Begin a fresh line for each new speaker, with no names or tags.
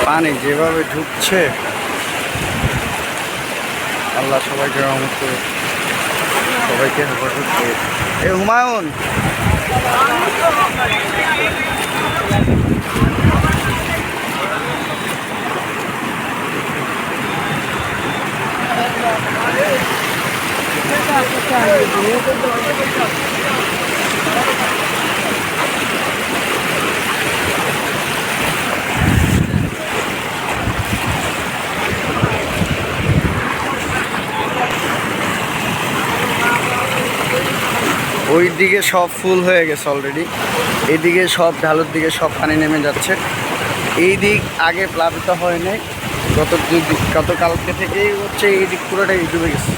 পানি যেভাবে ঢুকছে, আল্লাহ সবাইকে রহমত করে, সবাইকে হেফাজত করে। এ হুমায়ুন, ওই দিকে সব ফুল হয়ে গেছে অলরেডি, এইদিকে সব ঢালুর দিকে সব পানি নেমে যাচ্ছে। এই দিক আগে প্লাবিত হয় নাই, গতকালকে থেকেই হচ্ছে এই দিক পুরোটাই ডুবে গেছে।